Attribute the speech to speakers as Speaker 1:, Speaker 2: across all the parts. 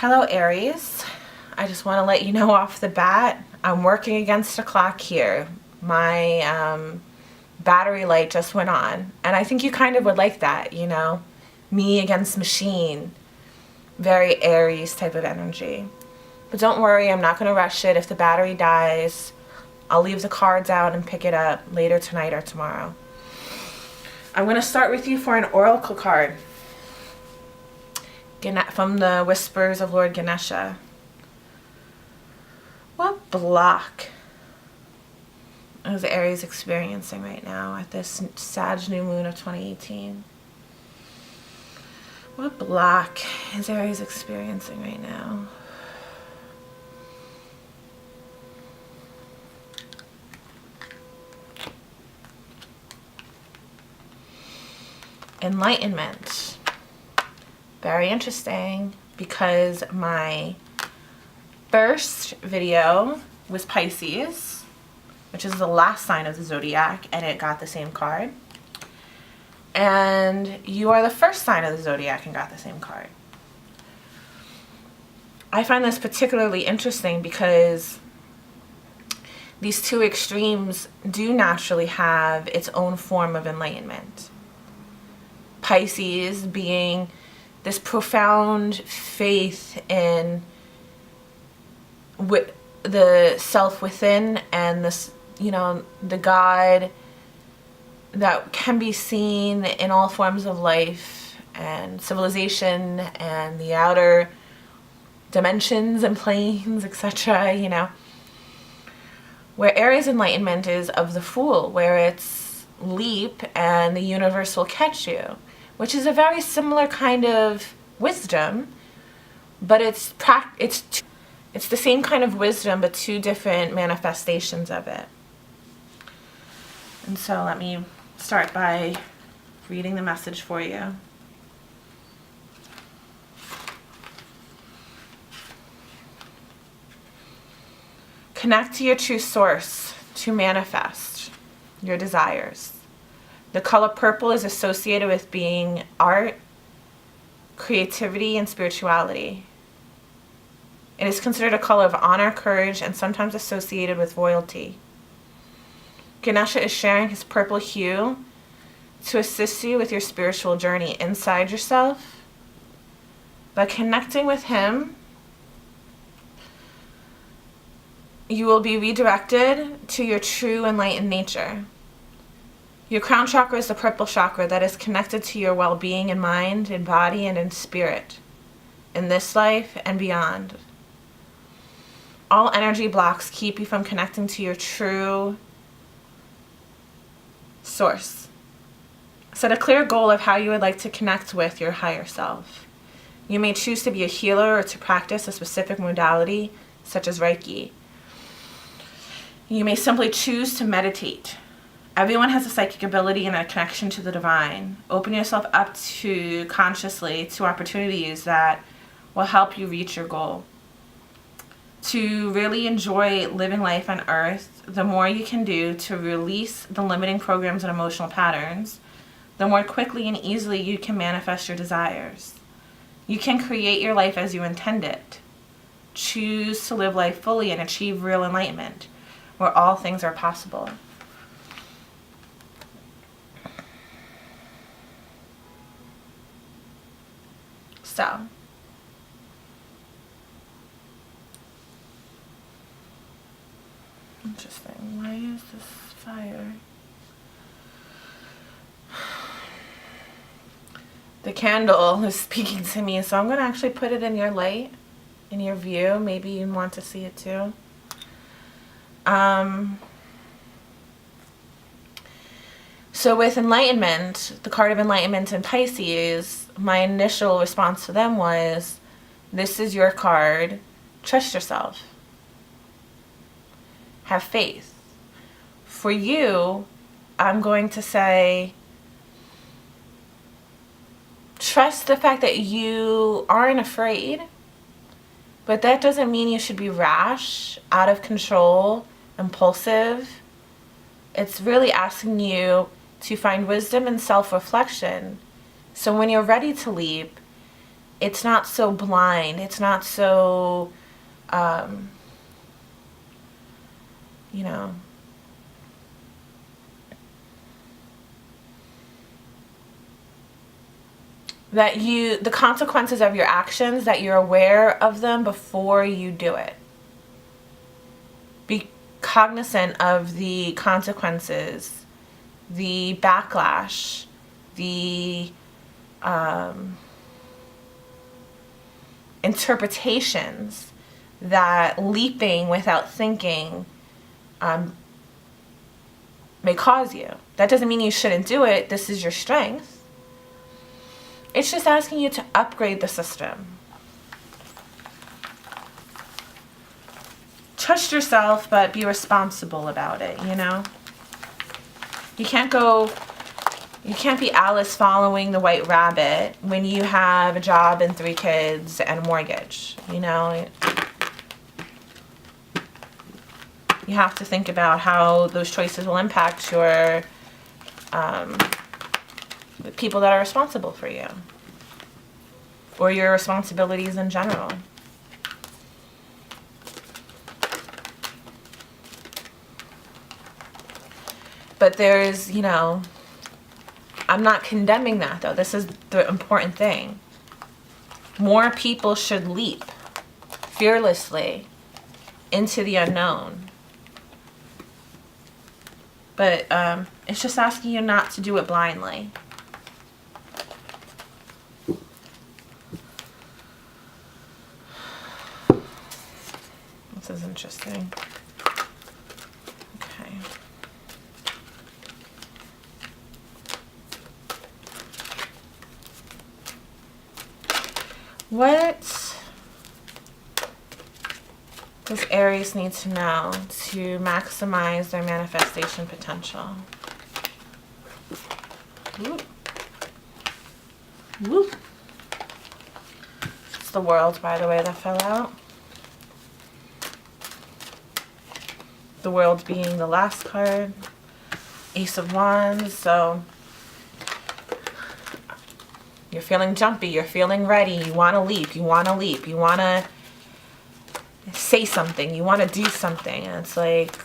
Speaker 1: Hello Aries, I just want to let you know off the bat, I'm working against the clock here. My battery light just went on, and I think you kind of would like that, you know? Me against machine. Very Aries type of energy. But don't worry, I'm not going to rush it. If the battery dies, I'll leave the cards out and pick it up later tonight or tomorrow. I'm going to start with you for an oracle card from the Whispers of Lord Ganesha. What block is Aries experiencing right now at this Sag new moon of 2018? What block is Aries experiencing right now? Enlightenment. Very interesting, because my first video was Pisces, which is the last sign of the zodiac, and it got the same card. And you are the first sign of the zodiac and got the same card. I find this particularly interesting because these two extremes do naturally have its own form of enlightenment. Pisces being this profound faith in the self within and this, you know, the God that can be seen in all forms of life and civilization and the outer dimensions and planes, etc., you know. Where Aries enlightenment is of the Fool, where it's leap and the universe will catch you, which is a very similar kind of wisdom, but it's the same kind of wisdom, but two different manifestations of it. And so let me start by reading the message for you. Connect to your true source to manifest your desires. The color purple is associated with being art, creativity, and spirituality. It is considered a color of honor, courage, and sometimes associated with royalty. Ganesha is sharing his purple hue to assist you with your spiritual journey inside yourself. By connecting with him, you will be redirected to your true enlightened nature. Your crown chakra is the purple chakra that is connected to your well-being in mind, in body, and in spirit, in this life and beyond. All energy blocks keep you from connecting to your true source. Set a clear goal of how you would like to connect with your higher self. You may choose to be a healer or to practice a specific modality, such as Reiki. You may simply choose to meditate. Everyone has a psychic ability and a connection to the divine. Open yourself up to consciously to opportunities that will help you reach your goal. To really enjoy living life on earth, the more you can do to release the limiting programs and emotional patterns, the more quickly and easily you can manifest your desires. You can create your life as you intend it. Choose to live life fully and achieve real enlightenment, where all things are possible. So, interesting. Why is this fire? The candle is speaking to me, so I'm going to actually put it in your light, in your view. Maybe you want to see it too. So with enlightenment, the card of enlightenment in Pisces, my initial response to them was, this is your card. Trust yourself. Have faith. For you, I'm going to say, trust the fact that you aren't afraid, but that doesn't mean you should be rash, out of control, impulsive. It's really asking you to find wisdom and self-reflection. So when you're ready to leap, it's not so blind. It's not so, you know, that the consequences of your actions, that you're aware of them before you do it. Be cognizant of the consequences, the backlash, the interpretations that leaping without thinking may cause you. That doesn't mean you shouldn't do it. This is your strength. It's just asking you to upgrade the system. Trust yourself, but be responsible about it, you know? You can't be Alice following the white rabbit when you have a job and 3 kids and a mortgage, you know? You have to think about how those choices will impact your the people that are responsible for you, or your responsibilities in general. But there's, you know, I'm not condemning that though. This is the important thing. More people should leap fearlessly into the unknown. But it's just asking you not to do it blindly. This is interesting. Okay. What does Aries need to know to maximize their manifestation potential? Whoop. Whoop. It's the World, by the way, that fell out. The World being the last card. Ace of Wands, so you're feeling jumpy, you're feeling ready, you want to leap, you want to say something, you want to do something. And it's like,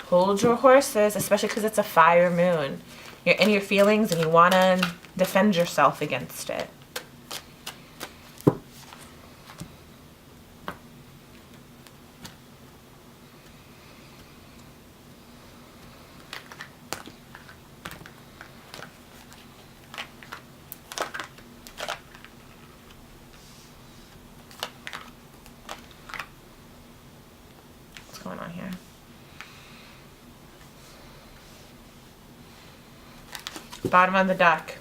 Speaker 1: hold your horses, especially because it's a fire moon. You're in your feelings and you want to defend yourself against it. Going on here. Bottom of the deck.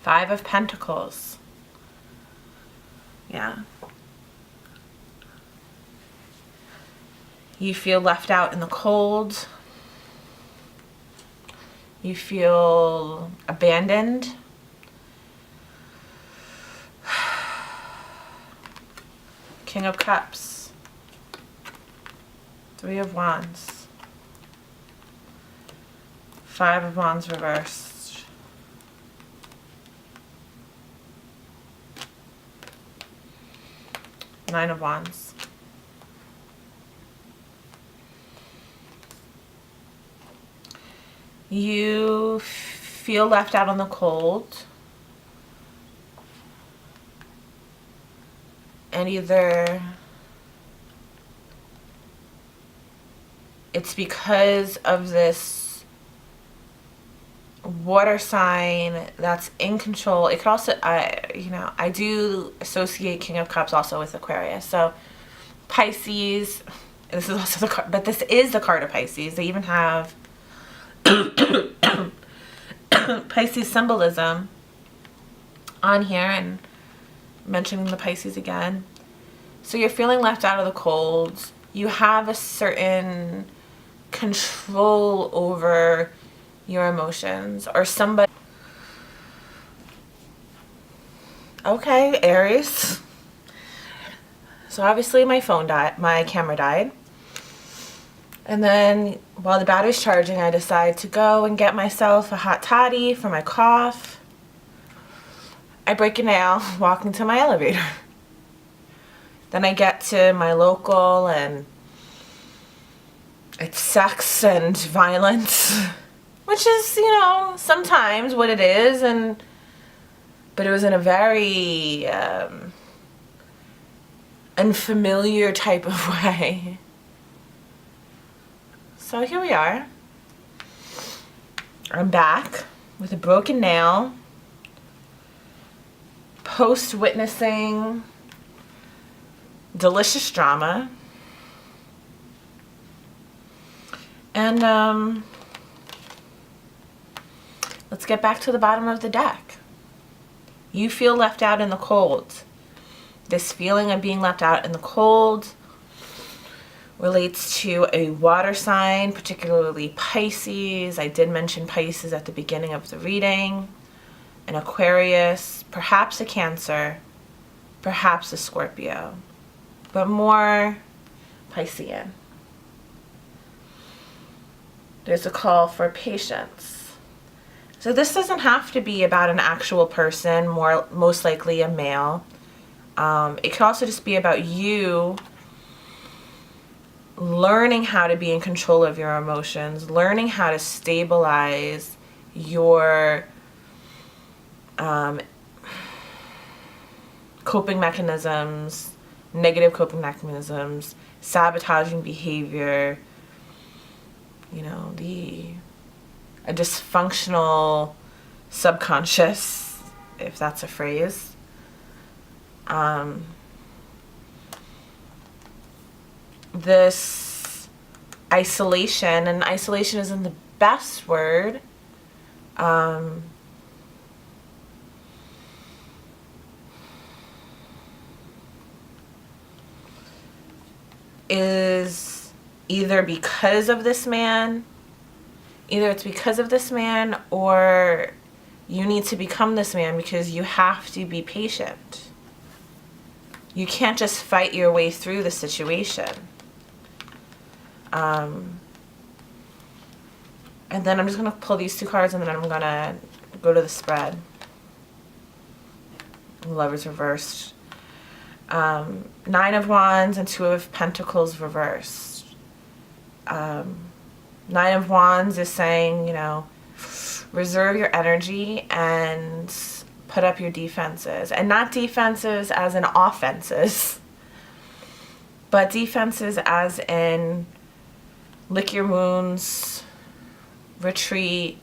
Speaker 1: 5 of Pentacles. Yeah. You feel left out in the cold. You feel abandoned. King of Cups. 3 of Wands. 5 of Wands reversed. Nine of Wands. You feel left out in the cold. And either it's because of this water sign that's in control. It could also, I do associate King of Cups also with Aquarius. So Pisces, this is also the card, but this is the card of Pisces. They even have Pisces symbolism on here, and mentioning the Pisces again. So you're feeling left out of the cold. You have a certain control over your emotions, or somebody. Okay, Aries. So obviously my camera died. And then while the battery's charging, I decide to go and get myself a hot toddy for my cough. I break a nail walking to my elevator. Then I get to my local and it's sex and violence, which is, you know, sometimes what it is, but it was in a very unfamiliar type of way. So here we are. I'm back with a broken nail, post-witnessing delicious drama. And let's get back to the bottom of the deck. You feel left out in the cold. This feeling of being left out in the cold relates to a water sign, particularly Pisces. I did mention Pisces at the beginning of the reading. An Aquarius, perhaps a Cancer, perhaps a Scorpio, but more Piscean. There's a call for patience. So this doesn't have to be about an actual person, most likely a male. It could also just be about you learning how to be in control of your emotions, learning how to stabilize your coping mechanisms, negative coping mechanisms, sabotaging behavior, you know, a dysfunctional subconscious, if that's a phrase. This isolation, and isolation isn't the best word, is either because of this man, or you need to become this man because you have to be patient. You can't just fight your way through the situation. And then I'm just going to pull these two cards and then I'm going to go to the spread. Lovers reversed. 9 of Wands and 2 of Pentacles reversed. 9 of Wands is saying, you know, reserve your energy and put up your defenses. And not defenses as in offenses, but defenses as in lick your wounds, retreat,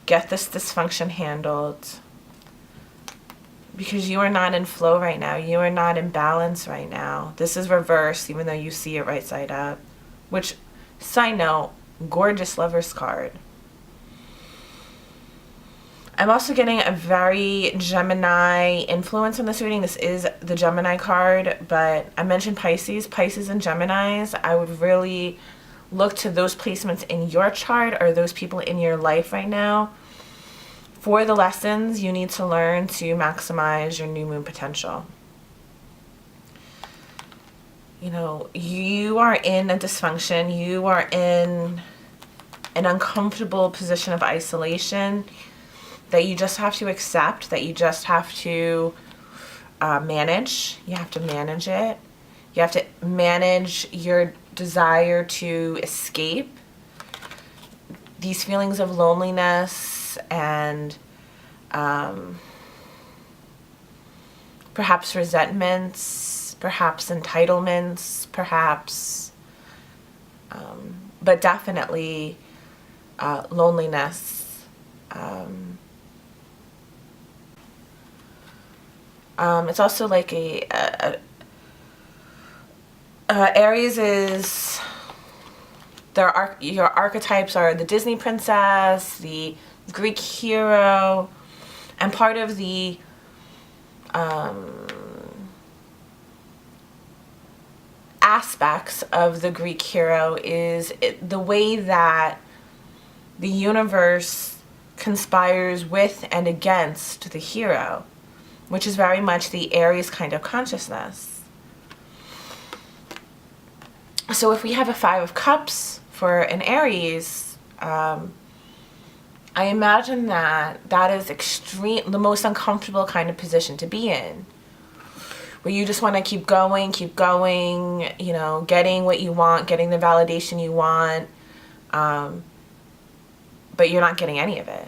Speaker 1: get this dysfunction handled. Because you are not in flow right now. You are not in balance right now. This is reversed, even though you see it right side up. Which, side note, gorgeous Lovers card. I'm also getting a very Gemini influence in this reading. This is the Gemini card, but I mentioned Pisces and Geminis. I would really look to those placements in your chart or those people in your life right now for the lessons you need to learn to maximize your new moon potential. You know, you are in a dysfunction. You are in an uncomfortable position of isolation that you just have to accept, that you just have to manage. You have to manage it. You have to manage your desire to escape these feelings of loneliness and perhaps resentments, perhaps entitlements, perhaps, but definitely loneliness. It's also like Aries is, your archetypes are the Disney princess, the Greek hero, and part of the aspects of the Greek hero is the way that the universe conspires with and against the hero, which is very much the Aries kind of consciousness. So if we have a 5 of Cups for an Aries, I imagine that that is the most uncomfortable kind of position to be in, where you just want to keep going, you know, getting what you want, getting the validation you want, but you're not getting any of it.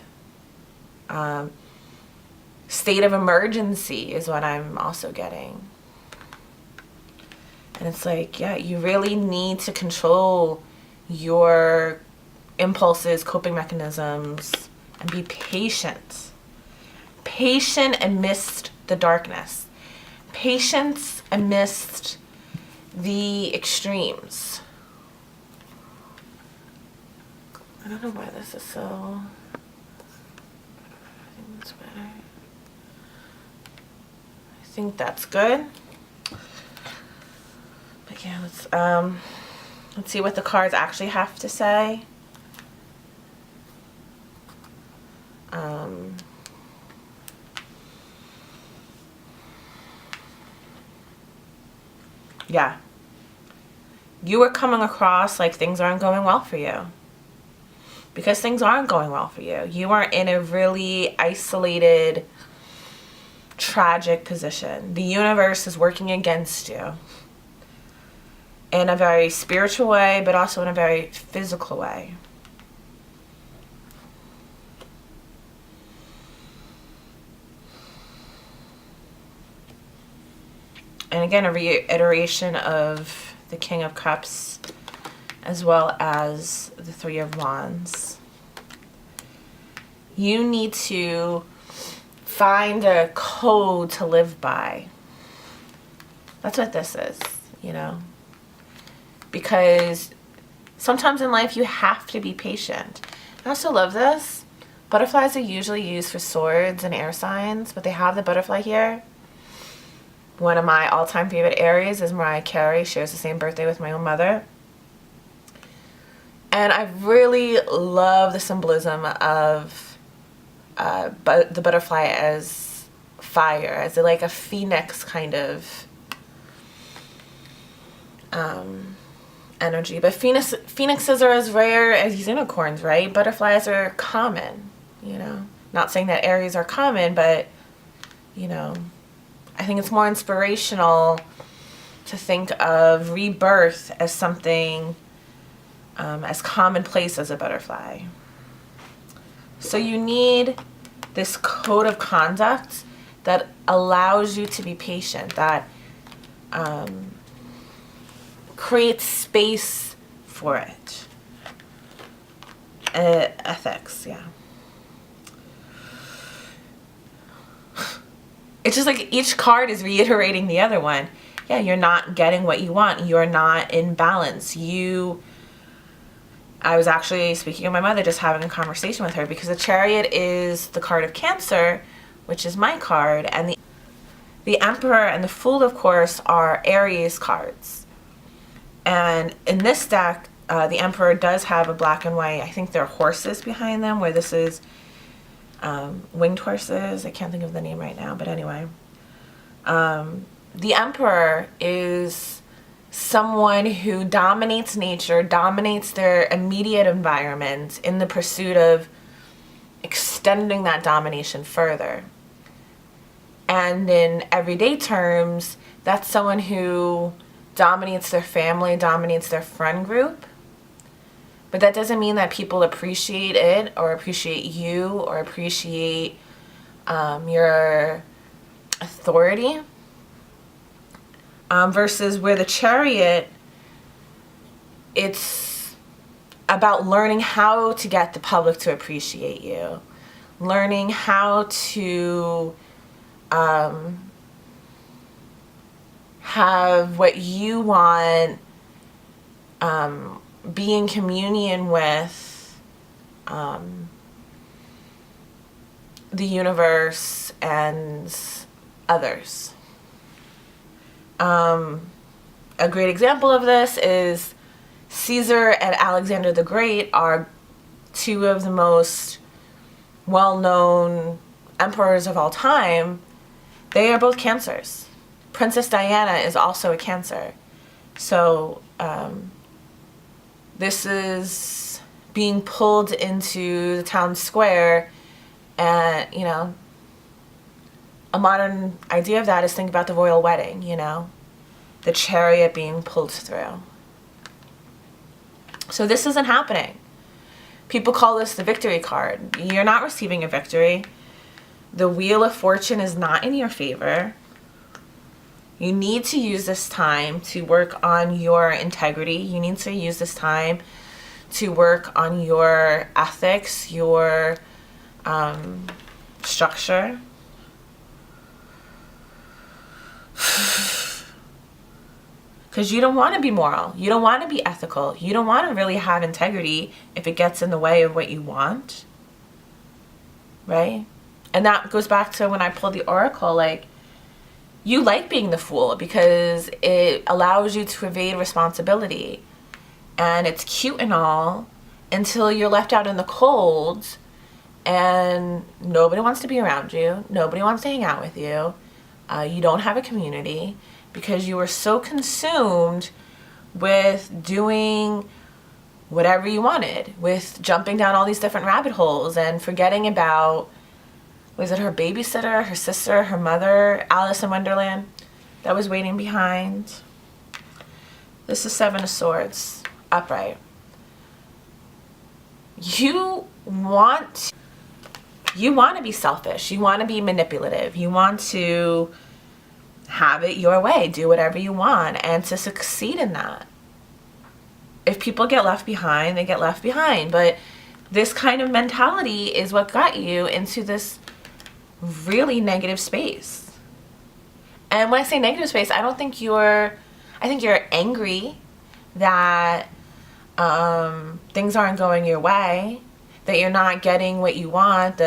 Speaker 1: State of emergency is what I'm also getting. And it's like, yeah, you really need to control your impulses, coping mechanisms, and be patient. Patient amidst the darkness. Patience amidst the extremes. I don't know why this is so... I think that's better. I think that's good. But yeah, let's see what the cards actually have to say. Yeah. You are coming across like things aren't going well for you. Because things aren't going well for you. You are in a really isolated, tragic position. The universe is working against you. In a very spiritual way, but also in a very physical way. And again, a reiteration of the King of Cups as well as the Three of Wands. You need to find a code to live by. That's what this is, you know. Because sometimes in life you have to be patient. I also love this. Butterflies are usually used for swords and air signs, but they have the butterfly here. One of my all-time favorite Aries is Mariah Carey. She shares the same birthday with my own mother. And I really love the symbolism of the butterfly as fire, as like a phoenix kind of energy. But phoenixes are as rare as unicorns, right? Butterflies are common, you know. Not saying that Aries are common, but, you know, I think it's more inspirational to think of rebirth as something as commonplace as a butterfly. So you need this code of conduct that allows you to be patient, that creates space for it. Ethics, yeah. It's just like each card is reiterating the other one. Yeah, you're not getting what you want. You're not in balance. I was actually speaking of my mother, just having a conversation with her, because the Chariot is the card of Cancer, which is my card, and the Emperor and the Fool, of course, are Aries cards. And in this deck, the Emperor does have a black and white, I think they're horses behind them, where this is winged horses. I can't think of the name right now, but anyway. The Emperor is someone who dominates nature, dominates their immediate environment in the pursuit of extending that domination further. And in everyday terms, that's someone who dominates their family, dominates their friend group. But that doesn't mean that people appreciate it or appreciate you or appreciate your authority. Versus where the Chariot, it's about learning how to get the public to appreciate you. Learning how to have what you want be in communion with the universe and others. A great example of this is Caesar and Alexander the Great are two of the most well-known emperors of all time. They are both Cancers. Princess Diana is also a Cancer. So this is being pulled into the town square, and, you know, a modern idea of that is think about the royal wedding, you know, the chariot being pulled through. So this isn't happening. People call this the victory card. You're not receiving a victory. The Wheel of Fortune is not in your favor. You need to use this time to work on your integrity. You need to use this time to work on your ethics, your structure. Because you don't want to be moral. You don't want to be ethical. You don't want to really have integrity if it gets in the way of what you want. Right? And that goes back to when I pulled the oracle. Like, you like being the fool because it allows you to evade responsibility. And it's cute and all until you're left out in the cold and nobody wants to be around you. Nobody wants to hang out with you. You don't have a community because you were so consumed with doing whatever you wanted, with jumping down all these different rabbit holes and forgetting about, was it her babysitter, her sister, her mother, Alice in Wonderland, that was waiting behind. This is Seven of Swords, upright. You want to be selfish. You want to be manipulative. You want to have it your way. Do whatever you want. And to succeed in that. If people get left behind, they get left behind. But this kind of mentality is what got you into this really negative space. And when I say negative space, I think you're angry that things aren't going your way, that you're not getting what you want,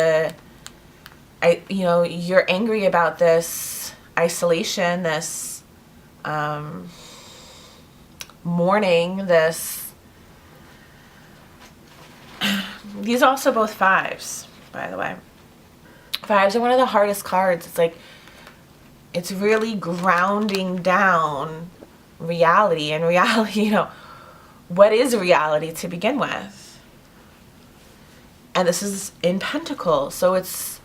Speaker 1: you're angry about this isolation, this mourning, this. These are also both fives, by the way. Fives are one of the hardest cards. It's like, it's really grounding down reality. And reality, you know, what is reality to begin with? And this is in Pentacles. So it's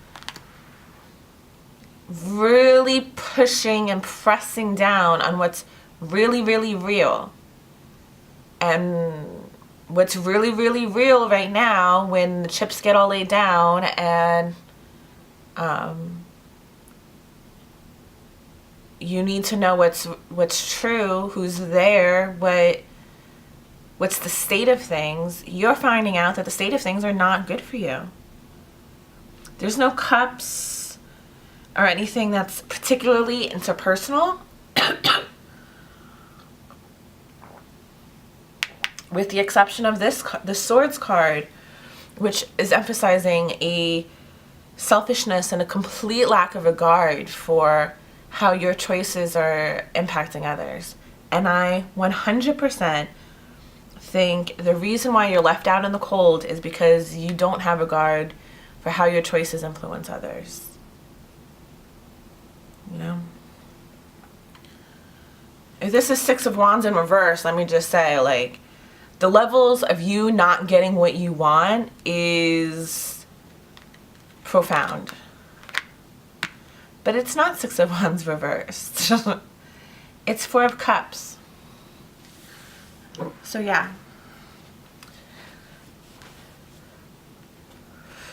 Speaker 1: really pushing and pressing down on what's really, really real. And what's really, really real right now, when the chips get all laid down and you need to know what's true, who's there, what's the state of things. You're finding out that the state of things are not good for you. There's no cups or anything that's particularly interpersonal. With the exception of the Swords card, which is emphasizing a selfishness and a complete lack of regard for how your choices are impacting others. And I 100% think the reason why you're left out in the cold is because you don't have regard for how your choices influence others. You know? If this is Six of Wands in reverse, let me just say, like, the levels of you not getting what you want is profound. But it's not Six of Wands reversed. It's Four of Cups. So yeah.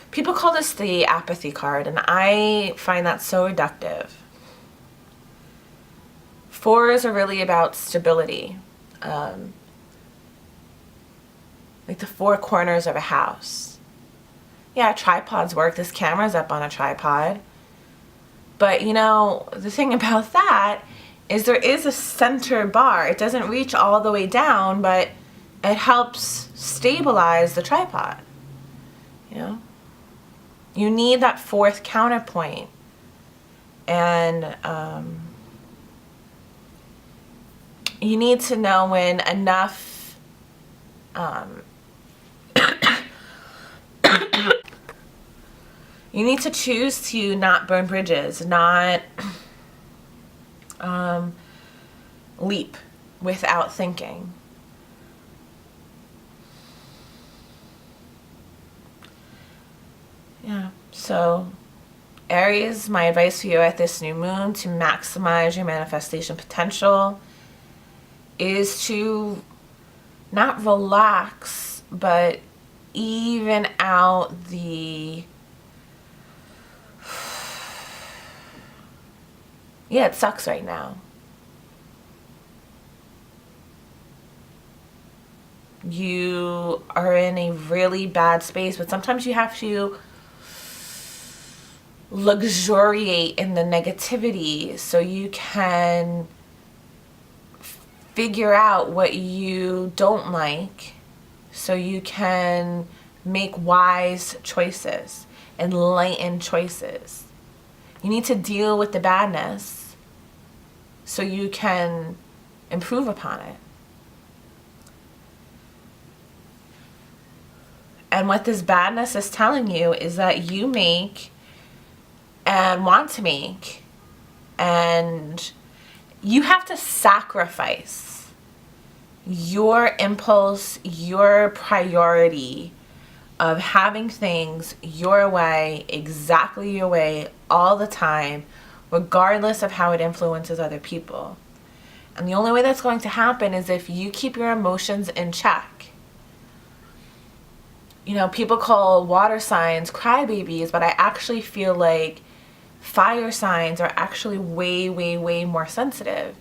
Speaker 1: People call this the apathy card, and I find that so reductive. Fours are really about stability. Like the four corners of a house. Yeah, tripods work. This camera's up on a tripod. But, you know, the thing about that is there is a center bar. It doesn't reach all the way down, but it helps stabilize the tripod. You know? You need that fourth counterpoint. And you need to know when enough you need to choose to not burn bridges, not leap without thinking. Yeah. So, Aries, my advice for you at this new moon to maximize your manifestation potential is to not relax, but even out the... Yeah, it sucks right now. You are in a really bad space, but sometimes you have to luxuriate in the negativity so you can figure out what you don't like, so you can make wise choices, enlightened choices. You need to deal with the badness so you can improve upon it. And what this badness is telling you is that you make and want to make, and you have to sacrifice your impulse, your priority of having things your way, exactly your way, all the time, regardless of how it influences other people. And the only way that's going to happen is if you keep your emotions in check. You know, people call water signs crybabies, but I actually feel like fire signs are actually way, way, way more sensitive.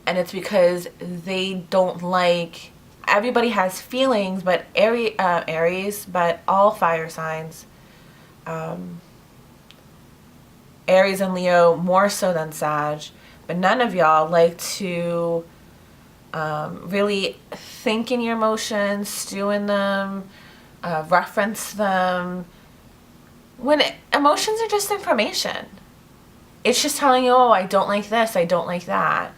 Speaker 1: And it's because they don't like... Everybody has feelings, but Aries, but all fire signs, Aries and Leo more so than Sag, but none of y'all like to really think in your emotions, stew in them, reference them. When emotions are just information. It's just telling you, oh, I don't like this, I don't like that.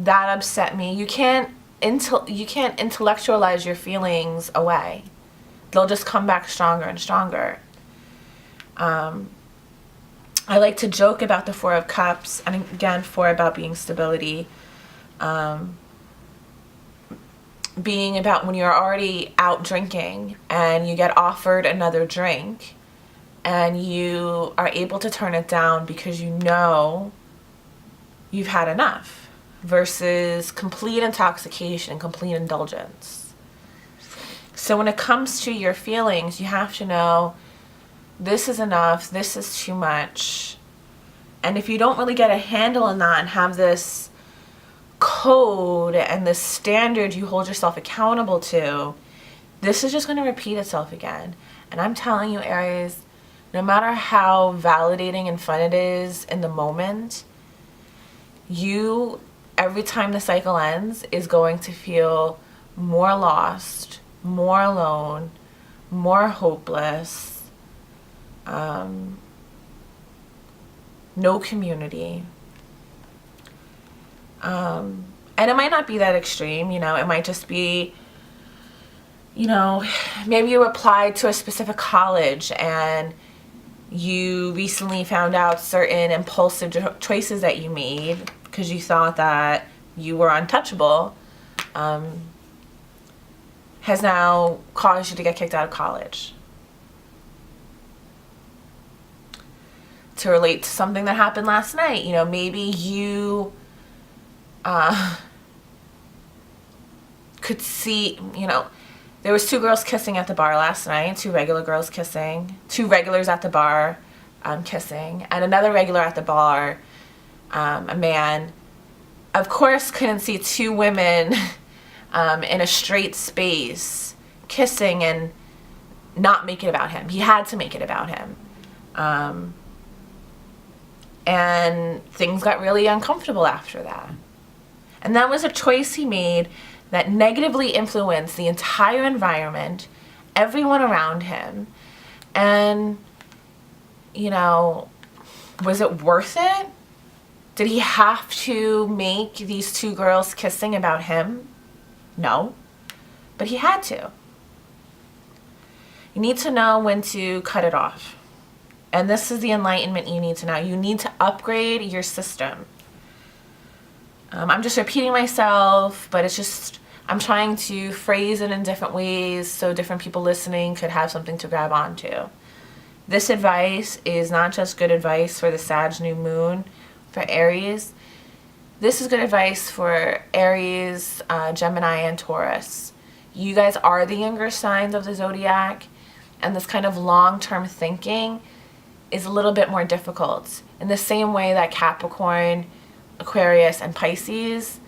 Speaker 1: That upset me. You can't intellectualize your feelings away. They'll just come back stronger and stronger. I like to joke about the Four of Cups, and again, Four about being stability. Being about when you're already out drinking and you get offered another drink and you are able to turn it down because you know you've had enough, versus complete intoxication, complete indulgence. So when it comes to your feelings, you have to know this is enough, this is too much. And if you don't really get a handle on that and have this code and this standard you hold yourself accountable to, this is just going to repeat itself again. And I'm telling you, Aries, no matter how validating and fun it is in the moment, you, every time the cycle ends, is going to feel more lost, more alone, more hopeless, no community. And it might not be that extreme, you know, it might just be, you know, maybe you applied to a specific college and you recently found out certain impulsive choices that you made because you thought that you were untouchable, has now caused you to get kicked out of college. To relate to something that happened last night, you know, maybe you could see, you know, there was two girls kissing at the bar last night, two regular girls kissing, two regulars at the bar kissing, and another regular at the bar, a man, of course couldn't see two women in a straight space kissing and not make it about him. He had to make it about him. And things got really uncomfortable after that. And that was a choice he made that negatively influenced the entire environment, everyone around him. And, you know, was it worth it? Did he have to make these two girls kissing about him? No, but he had to. You need to know when to cut it off. And this is the enlightenment you need to know. You need to upgrade your system. I'm just repeating myself, but it's just, I'm trying to phrase it in different ways so different people listening could have something to grab onto. This advice is not just good advice for the Sag new moon for Aries. This is good advice for Aries, Gemini, and Taurus. You guys are the younger signs of the zodiac, and this kind of long-term thinking is a little bit more difficult. In the same way that Capricorn, Aquarius, and Pisces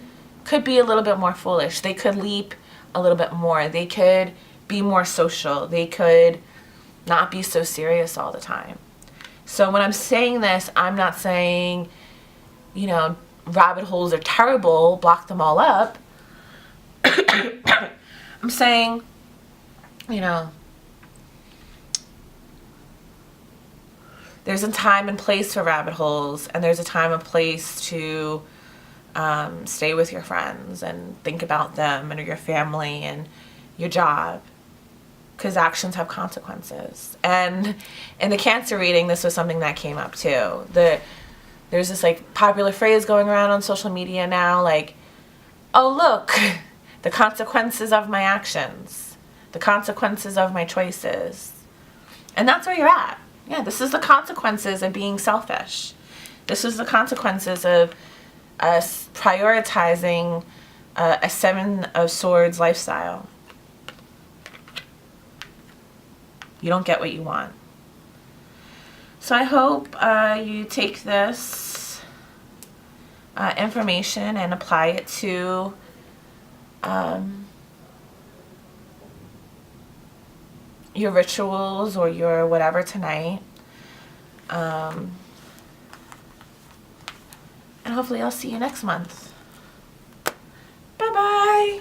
Speaker 1: could be a little bit more foolish. They could leap a little bit more. They could be more social. They could not be so serious all the time. So when I'm saying this, I'm not saying, you know, rabbit holes are terrible, block them all up. I'm saying, you know, there's a time and place for rabbit holes, and there's a time and place to stay with your friends and think about them and your family and your job, because actions have consequences. And in the Cancer reading, this was something that came up too. There's this like popular phrase going around on social media now, like, oh look, the consequences of my actions, the consequences of my choices. And that's where you're at. Yeah, this is the consequences of being selfish. This is the consequences of us prioritizing a Seven of Swords lifestyle. You don't get what you want. So I hope you take this information and apply it to your rituals or your whatever tonight. And hopefully I'll see you next month. Bye-bye.